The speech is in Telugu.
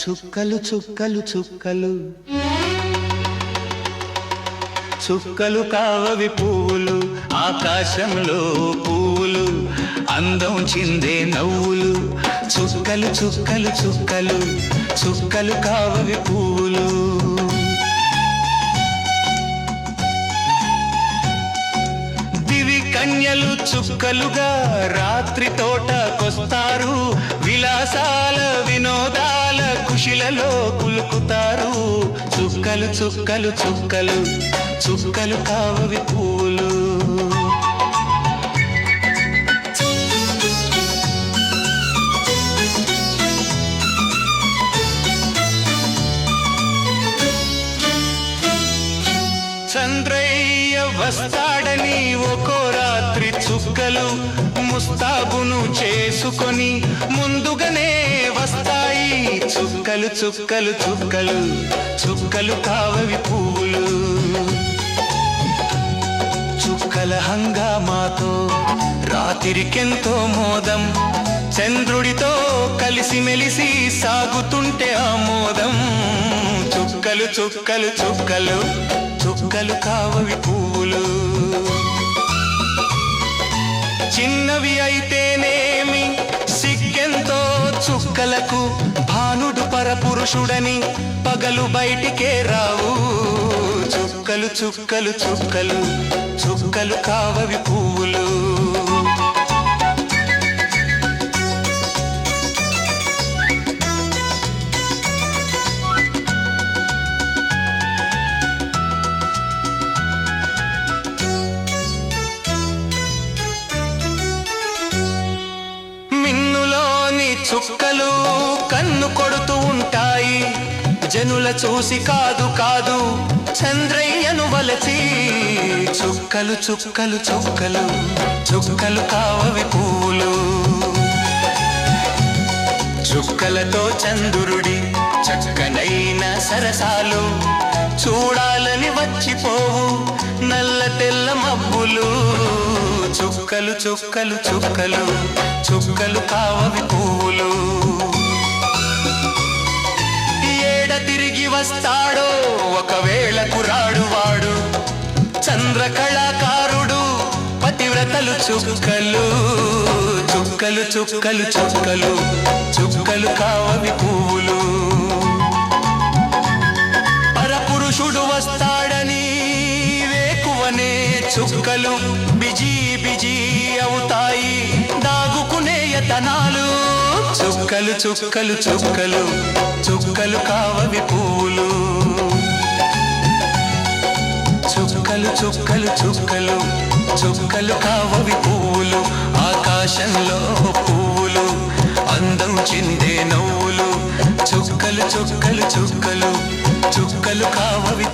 చుక్కలు చుక్కలు చుక్కలు చుక్కలు కావవి పువ్వులు, ఆకాశంలో పువ్వులు, అందం చిందే నవ్వులు. చుక్కలు చుక్కలు చుక్కలు చుక్కలు కావవి పువ్వులు. దివి కన్యలు చుక్కలుగా రాత్రి తోటకొస్తారు, విలాసాల వినోదాల కుశిలలో కులుకుతారు. చుక్కలు చుక్కలు చుక్కలు చుక్కలు కావవి పువ్వులు. చంద్రయ్య వస్తాడని ఒక్కో రాత్రి చుక్కలు ముస్తాబును చేసుకొని ముందుగానే వస్తాయి. చుక్కలు చుక్కలు చుక్కలు చుక్కలు కావవి పువ్వులు. చుక్కల హంగామాతో రాత్రికెంతో మోదం, చంద్రుడితో కలిసి మెలిసి సాగుతుంటే ఆమోదం. చుక్కలు చుక్కలు చుక్కలు చుక్కలు కావవి పువ్వులు. చిన్నవి అయితేనేమి సిగ్గెంతో చుక్కలకు, భానుడు పరపురుషుడని పగలు బయటికే రావు. చుక్కలు చుక్కలు చుక్కలు చుక్కలు కావవి పువ్వులు. చుక్కలు కన్ను కొడుతూ ఉంటాయి, జనుల చూసి కాదు కాదు చంద్రయ్యను వలచి. చుక్కలు చుక్కలు చుక్కలు చుక్కలు కావవి పువ్వులు. చుక్కలతో చంద్రుడి చక్కనైన సరసాలు చూడాలని వచ్చిపోవు నల్ల తెల్ల మబ్బులు. చుక్కలు చుక్కలు చుక్కలు చుక్కలు కావవి పువ్వులు. ఏడ తిరిగి వస్తాడో ఒకవేళ కురాడు వాడు, చంద్ర కళాకారుడు పతివ్రతలు. చుక్కలు చుక్కలు చుక్కలు చుక్కలు చుక్కలు కావవి పువ్వులు. పరపురుషుడు వస్తాడని వేకువనే చుక్కలు బిజీ బిజీ అవుతాయి, దాగుకునే యతనాలు. చుక్కలు చుక్కలు చుక్కలు చుక్కలు కావవి పువ్వులు. చుక్కలు చుక్కలు చుక్కలు చుక్కలు కావవి పువ్వులు. ఆకాశంలో పువ్వులు, అందం చిందే నవ్వులు. చుక్కలు చుక్కలు చుక్కలు చుక్కలు కావవి